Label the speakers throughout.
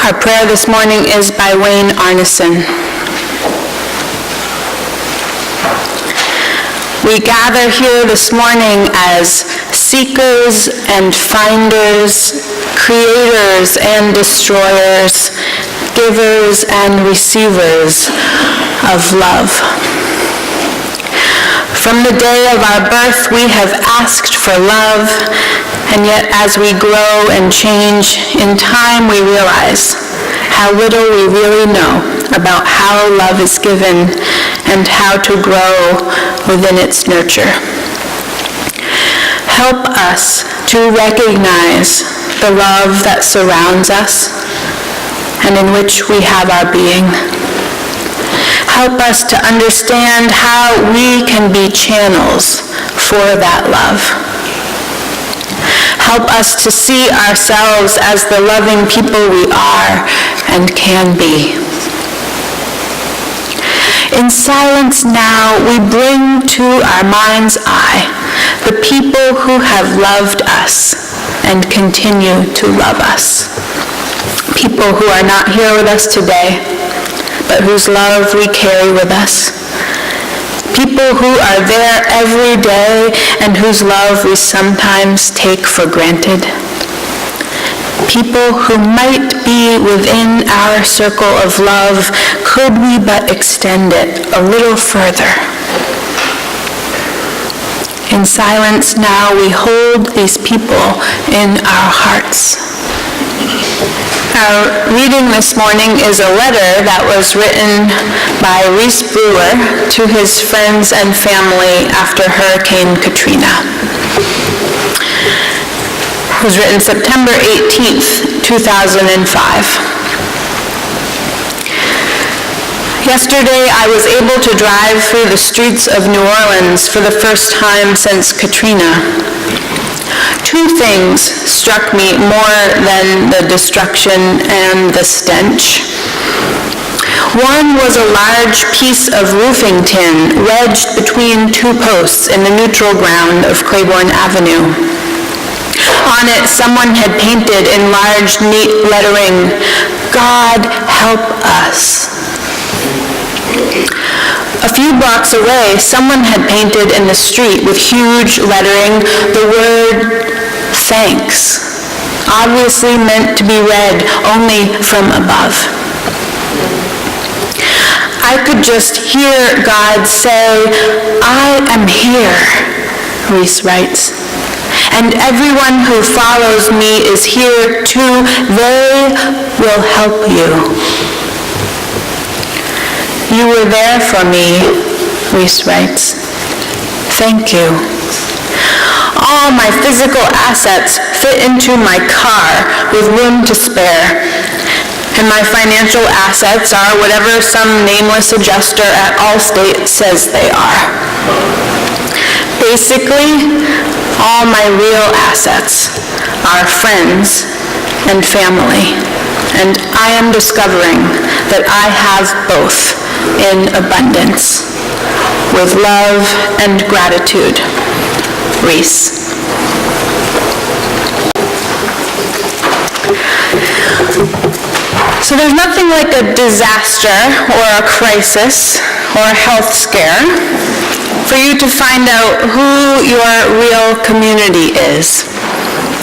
Speaker 1: Our prayer this morning is by Wayne Arneson. We gather here this morning as seekers and finders, creators and destroyers, givers and receivers of love. From the day of our birth, we have asked for love, and yet as we grow and change, in time we realize how little we really know about how love is given and how to grow within its nurture. Help us to recognize the love that surrounds us and in which we have our being. Help us to understand how we can be channels for that love. Help us to see ourselves as the loving people we are and can be. In silence now, we bring to our mind's eye the people who have loved us and continue to love us. People who are not here with us today, but whose love we carry with us. People who are there every day and whose love we sometimes take for granted. People who might be within our circle of love, could we but extend it a little further. In silence now, we hold these people in our hearts. Our reading this morning is a letter that was written by Reese Brewer to his friends and family after Hurricane Katrina. It was written September 18th, 2005. Yesterday, I was able to drive through the streets of New Orleans for the first time since Katrina. Two things struck me more than the destruction and the stench. One was a large piece of roofing tin wedged between two posts in the neutral ground of Claiborne Avenue. On it, someone had painted in large, neat lettering, "God help us." A few blocks away, someone had painted in the street with huge lettering the word "thanks," obviously meant to be read only from above. I could just hear God say, "I am here," Reese writes, "and everyone who follows me is here too. They will help you." "You were there for me," Reese writes. "Thank you. All my physical assets fit into my car with room to spare, and my financial assets are whatever some nameless adjuster at Allstate says they are. Basically, all my real assets are friends and family, and I am discovering that I have both in abundance. With love and gratitude, Reese." So there's nothing like a disaster or a crisis or a health scare for you to find out who your real community is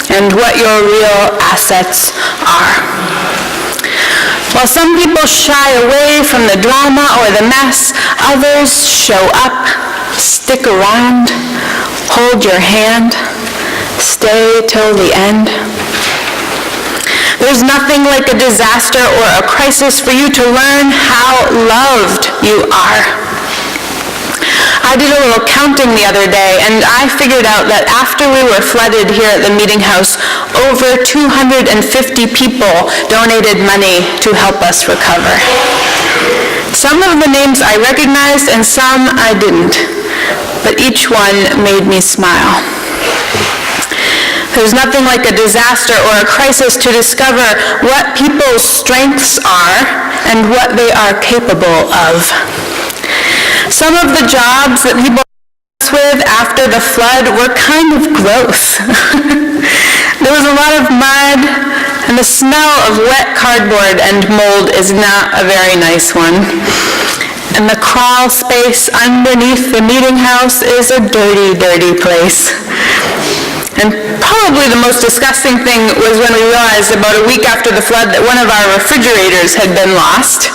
Speaker 1: and what your real assets are. While some people shy away from the drama or the mess, others show up, stick around, hold your hand, stay till the end. There's nothing like a disaster or a crisis for you to learn how loved you are. I did a little counting the other day, and I figured out that after we were flooded here at the meeting house, over 250 people donated money to help us recover. Some of the names I recognized and some I didn't, but each one made me smile. There's nothing like a disaster or a crisis to discover what people's strengths are and what they are capable of. Some of the jobs that people with after the flood were kind of gross. There was a lot of mud and the smell of wet cardboard and mold is not a very nice one. And the crawl space underneath the meeting house is a dirty, dirty place. And probably the most disgusting thing was when we realized about a week after the flood that one of our refrigerators had been lost.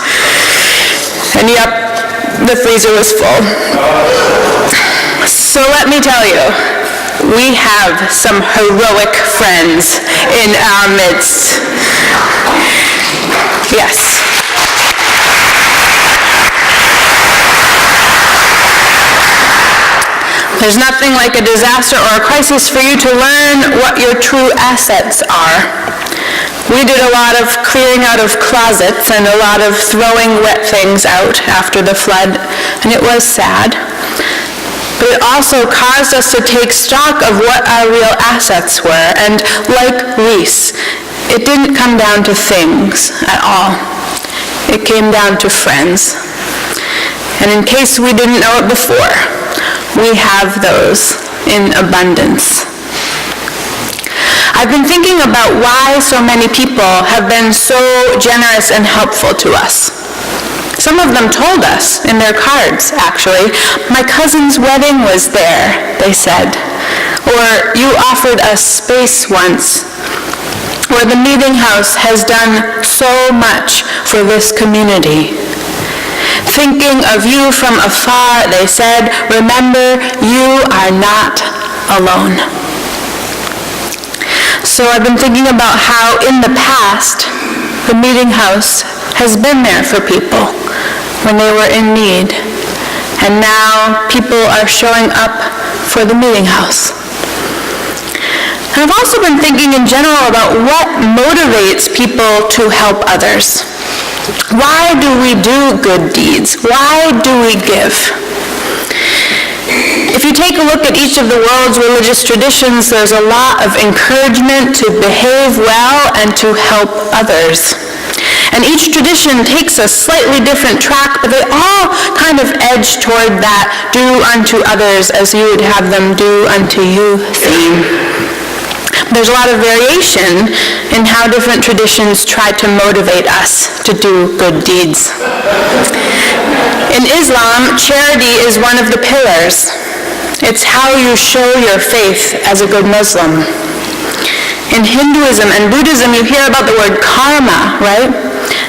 Speaker 1: And yep, the freezer was full. So let me tell you, we have some heroic friends in our midst. Yes. There's nothing like a disaster or a crisis for you to learn what your true assets are. We did a lot of clearing out of closets and a lot of throwing wet things out after the flood, and it was sad. But it also caused us to take stock of what our real assets were, and like Reese, it didn't come down to things at all. It came down to friends. And in case we didn't know it before, we have those in abundance. I've been thinking about why so many people have been so generous and helpful to us. Some of them told us in their cards, actually, "My cousin's wedding was there," they said. Or, "You offered us space once." Or, "The meeting house has done so much for this community." Thinking of you from afar, they said, "Remember, you are not alone." So I've been thinking about how in the past, the meeting house has been there for people when they were in need. And now people are showing up for the meeting house. And I've also been thinking in general about what motivates people to help others. Why do we do good deeds? Why do we give? If you take a look at each of the world's religious traditions, there's a lot of encouragement to behave well and to help others. And each tradition takes a slightly different track, but they all kind of edge toward that do unto others as you would have them do unto you theme. There's a lot of variation in how different traditions try to motivate us to do good deeds. In Islam, charity is one of the pillars. It's how you show your faith as a good Muslim. In Hinduism and Buddhism, you hear about the word karma, right?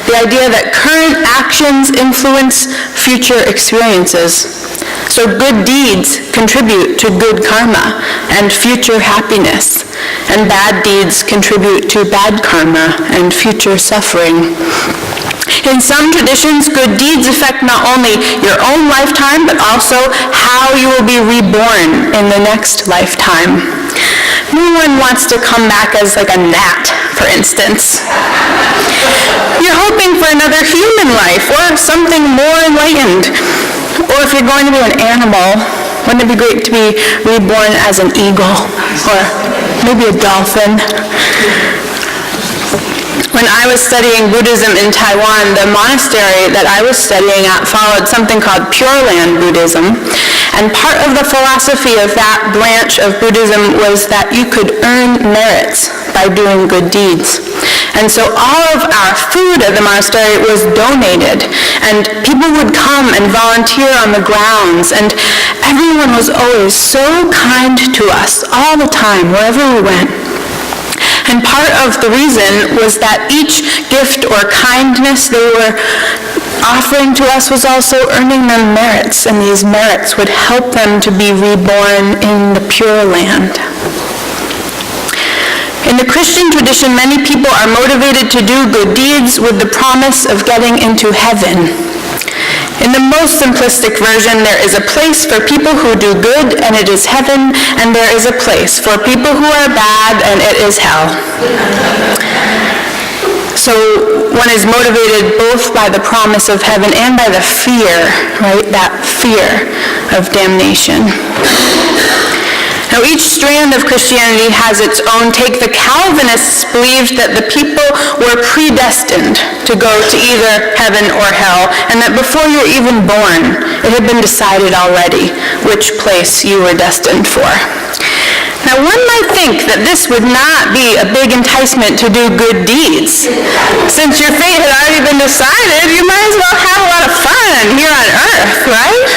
Speaker 1: The idea that current actions influence future experiences. So good deeds contribute to good karma and future happiness, and bad deeds contribute to bad karma and future suffering. In some traditions, good deeds affect not only your own lifetime, but also how you will be reborn in the next lifetime. No one wants to come back as like a gnat, for instance. You're hoping for another human life or something more enlightened. Or if you're going to be an animal, wouldn't it be great to be reborn as an eagle or maybe a dolphin? When I was studying Buddhism in Taiwan, the monastery that I was studying at followed something called Pure Land Buddhism. And part of the philosophy of that branch of Buddhism was that you could earn merits by doing good deeds. And so all of our food at the monastery was donated, and people would come and volunteer on the grounds, and everyone was always so kind to us all the time, wherever we went. And part of the reason was that each gift or kindness they were offering to us was also earning them merits, and these merits would help them to be reborn in the Pure Land. In the Christian tradition, many people are motivated to do good deeds with the promise of getting into heaven. In the most simplistic version, there is a place for people who do good, and it is heaven, and there is a place for people who are bad, and it is hell. So one is motivated both by the promise of heaven and by the fear, right? That fear of damnation. Now, each strand of Christianity has its own take. The Calvinists believed that the people were predestined to go to either heaven or hell, and that before you're even born, it had been decided already which place you were destined for. Now, one might think that this would not be a big enticement to do good deeds. Since your fate had already been decided, you might as well have a lot of fun here on earth, right?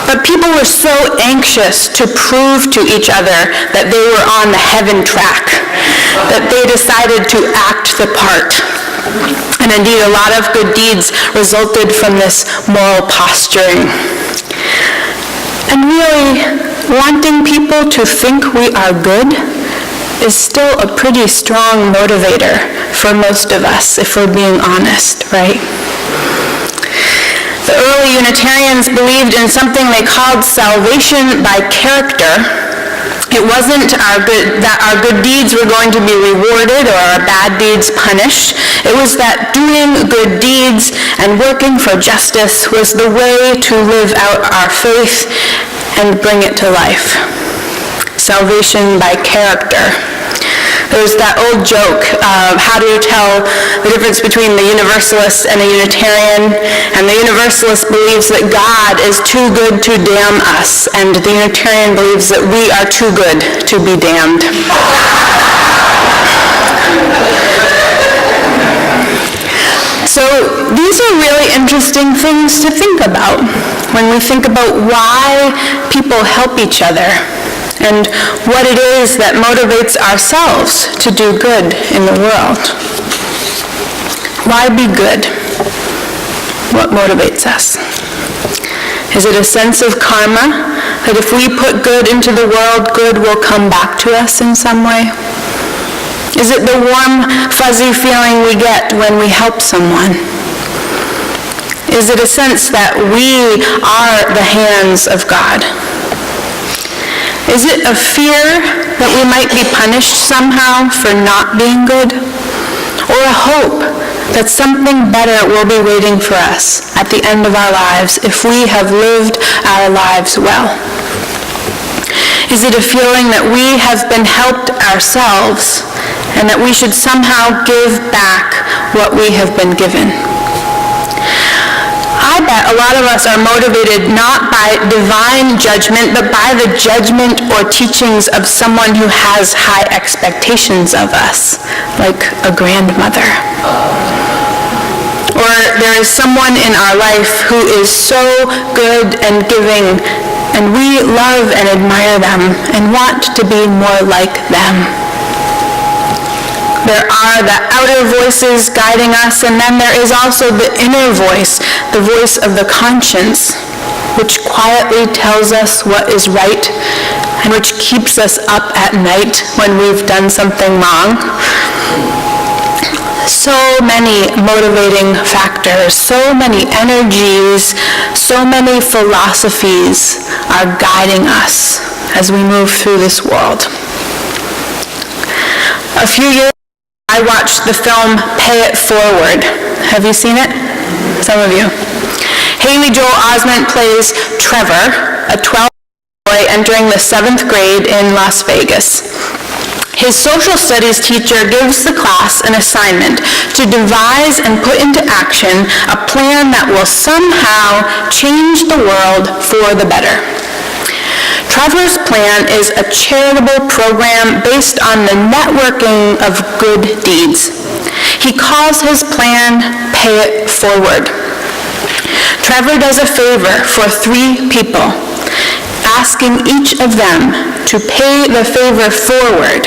Speaker 1: But people were so anxious to prove to each other that they were on the heaven track, that they decided to act the part. And indeed, a lot of good deeds resulted from this moral posturing. And really, wanting people to think we are good is still a pretty strong motivator for most of us, if we're being honest, right? The early Unitarians believed in something they called salvation by character. It wasn't that our good deeds were going to be rewarded or our bad deeds punished. It was that doing good deeds and working for justice was the way to live out our faith and bring it to life. Salvation by character. There's that old joke of how do you tell the difference between the Universalist and a Unitarian? And the Universalist believes that God is too good to damn us, and the Unitarian believes that we are too good to be damned. So these are really interesting things to think about when we think about why people help each other and what it is that motivates ourselves to do good in the world. Why be good? What motivates us? Is it a sense of karma, that if we put good into the world, good will come back to us in some way? Is it the warm, fuzzy feeling we get when we help someone? Is it a sense that we are the hands of God? Is it a fear that we might be punished somehow for not being good? Or a hope that something better will be waiting for us at the end of our lives if we have lived our lives well? Is it a feeling that we have been helped ourselves and that we should somehow give back what we have been given? I bet a lot of us are motivated not by divine judgment, but by the judgment or teachings of someone who has high expectations of us, like a grandmother. Or there is someone in our life who is so good and giving, and we love and admire them and want to be more like them. There are the outer voices guiding us, and then there is also the inner voice, the voice of the conscience, which quietly tells us what is right and which keeps us up at night when we've done something wrong. So many motivating factors, so many energies, so many philosophies are guiding us as we move through this world. A few years ago, I watched the film Pay It Forward. Have you seen it? Some of you. Haley Joel Osment plays Trevor, a 12-year-old boy entering the 7th grade in Las Vegas. His social studies teacher gives the class an assignment to devise and put into action a plan that will somehow change the world for the better. Trevor's plan is a charitable program based on the networking of good deeds. He calls his plan Pay It Forward. Trevor does a favor for 3 people, asking each of them to pay the favor forward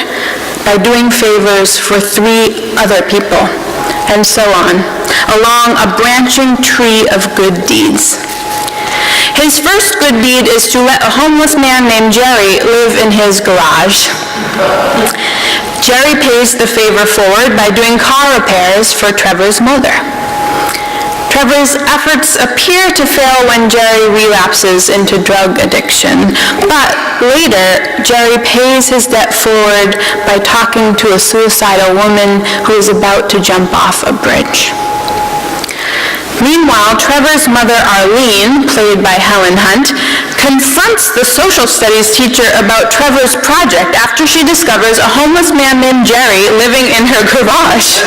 Speaker 1: by doing favors for 3 other people, and so on, along a branching tree of good deeds. His first good deed is to let a homeless man named Jerry live in his garage. Jerry pays the favor forward by doing car repairs for Trevor's mother. Trevor's efforts appear to fail when Jerry relapses into drug addiction, but later, Jerry pays his debt forward by talking to a suicidal woman who is about to jump off a bridge. Meanwhile, Trevor's mother, Arlene, played by Helen Hunt, confronts the social studies teacher about Trevor's project after she discovers a homeless man named Jerry living in her garage.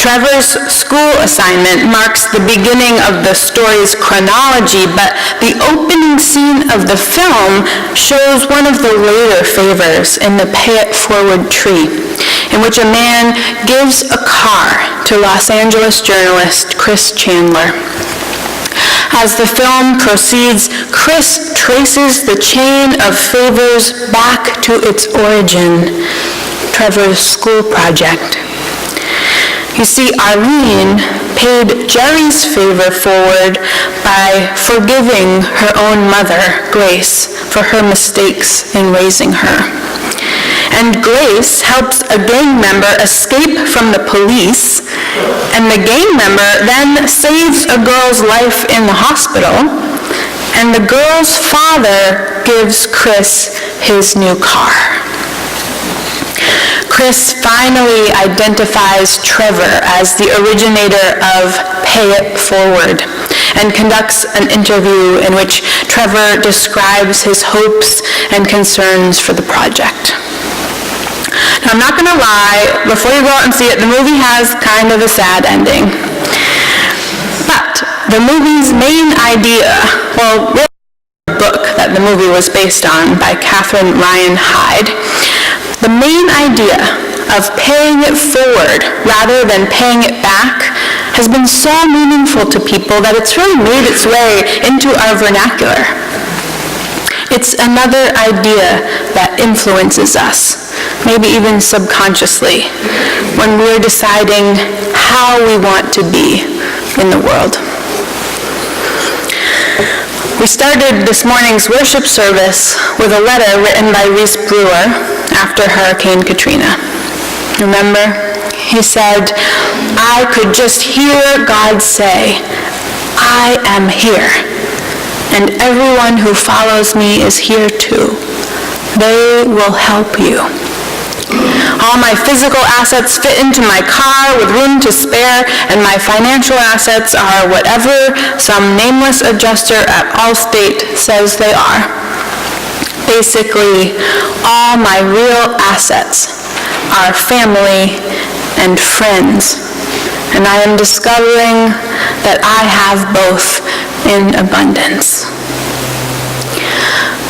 Speaker 1: Trevor's school assignment marks the beginning of the story's chronology, but the opening scene of the film shows one of the later favors in the Pay It Forward tree, in which a man gives a car to Los Angeles journalist Chris Chandler. As the film proceeds, Chris traces the chain of favors back to its origin, Trevor's school project. You see, Arlene paid Jerry's favor forward by forgiving her own mother, Grace, for her mistakes in raising her. And Grace helps a gang member escape from the police, and the gang member then saves a girl's life in the hospital, and the girl's father gives Chris his new car. Chris finally identifies Trevor as the originator of Pay It Forward and conducts an interview in which Trevor describes his hopes and concerns for the project. Now, I'm not going to lie, before you go out and see it, the movie has kind of a sad ending. But the movie's main idea, well, really the book that the movie was based on by Catherine Ryan Hyde, the main idea of paying it forward rather than paying it back has been so meaningful to people that it's really made its way into our vernacular. It's another idea that influences us, maybe even subconsciously, when we're deciding how we want to be in the world. We started this morning's worship service with a letter written by Reese Brewer after Hurricane Katrina. Remember? He said, "I could just hear God say, 'I am here, and everyone who follows me is here too. They will help you. All my physical assets fit into my car with room to spare, and my financial assets are whatever some nameless adjuster at Allstate says they are. Basically, all my real assets are family and friends, and I am discovering that I have both in abundance."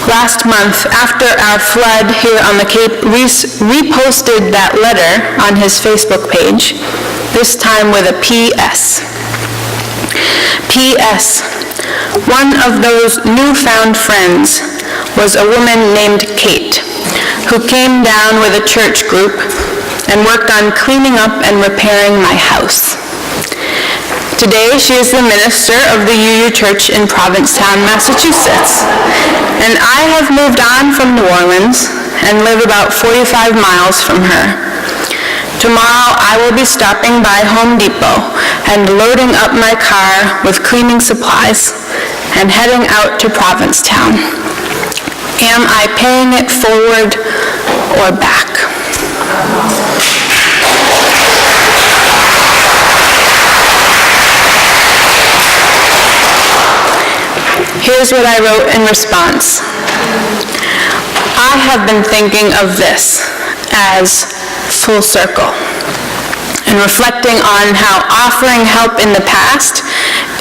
Speaker 1: Last month, after our flood here on the Cape, Reese reposted that letter on his Facebook page, this time with a P.S. P.S. One of those newfound friends was a woman named Kate, who came down with a church group and worked on cleaning up and repairing my house. Today, she is the minister of the UU Church in Provincetown, Massachusetts, and I have moved on from New Orleans and live about 45 miles from her. Tomorrow, I will be stopping by Home Depot and loading up my car with cleaning supplies and heading out to Provincetown. Am I paying it forward or back? Here's what I wrote in response. I have been thinking of this as full circle and reflecting on how offering help in the past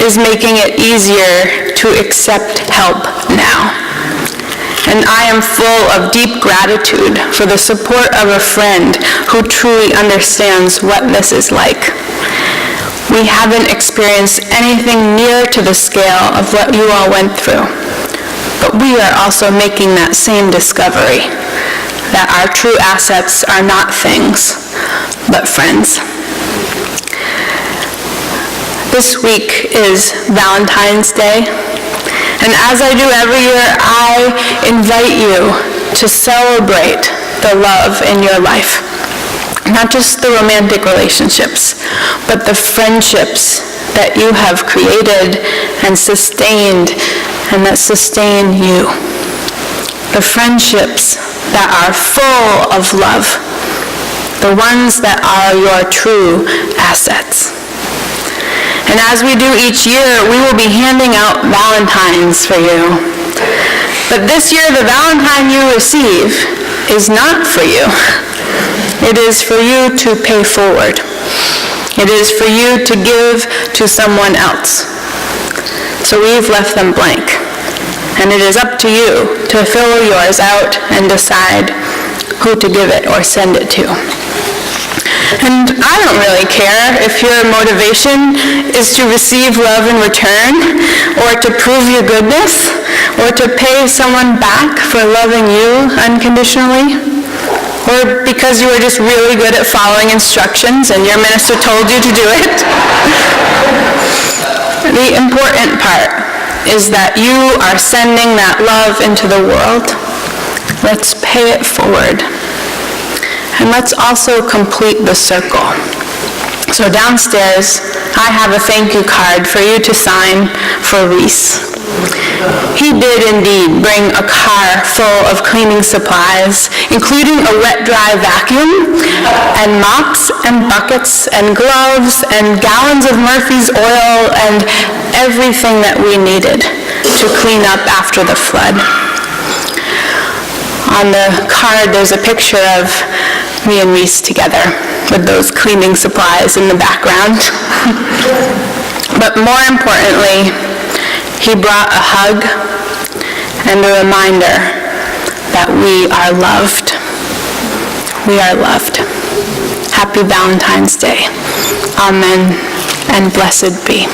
Speaker 1: is making it easier to accept help now. And I am full of deep gratitude for the support of a friend who truly understands what this is like. We haven't experienced anything near to the scale of what you all went through, but we are also making that same discovery, that our true assets are not things, but friends. This week is Valentine's Day, and as I do every year, I invite you to celebrate the love in your life. Not just the romantic relationships, but the friendships that you have created and sustained and that sustain you. The friendships that are full of love. The ones that are your true assets. And as we do each year, we will be handing out Valentines for you. But this year, the Valentine you receive is not for you. It is for you to pay forward. It is for you to give to someone else. So we've left them blank. And it is up to you to fill yours out and decide who to give it or send it to. And I don't really care if your motivation is to receive love in return, or to prove your goodness, or to pay someone back for loving you unconditionally, or because you were just really good at following instructions and your minister told you to do it. The important part is that you are sending that love into the world. Let's pay it forward. And let's also complete the circle. So downstairs, I have a thank you card for you to sign for Reese. He did indeed bring a car full of cleaning supplies, including a wet-dry vacuum, and mops and buckets and gloves and gallons of Murphy's oil and everything that we needed to clean up after the flood. On the card, there's a picture of me and Reese together with those cleaning supplies in the background. But more importantly, he brought a hug and a reminder that we are loved. We are loved. Happy Valentine's Day. Amen, and blessed be.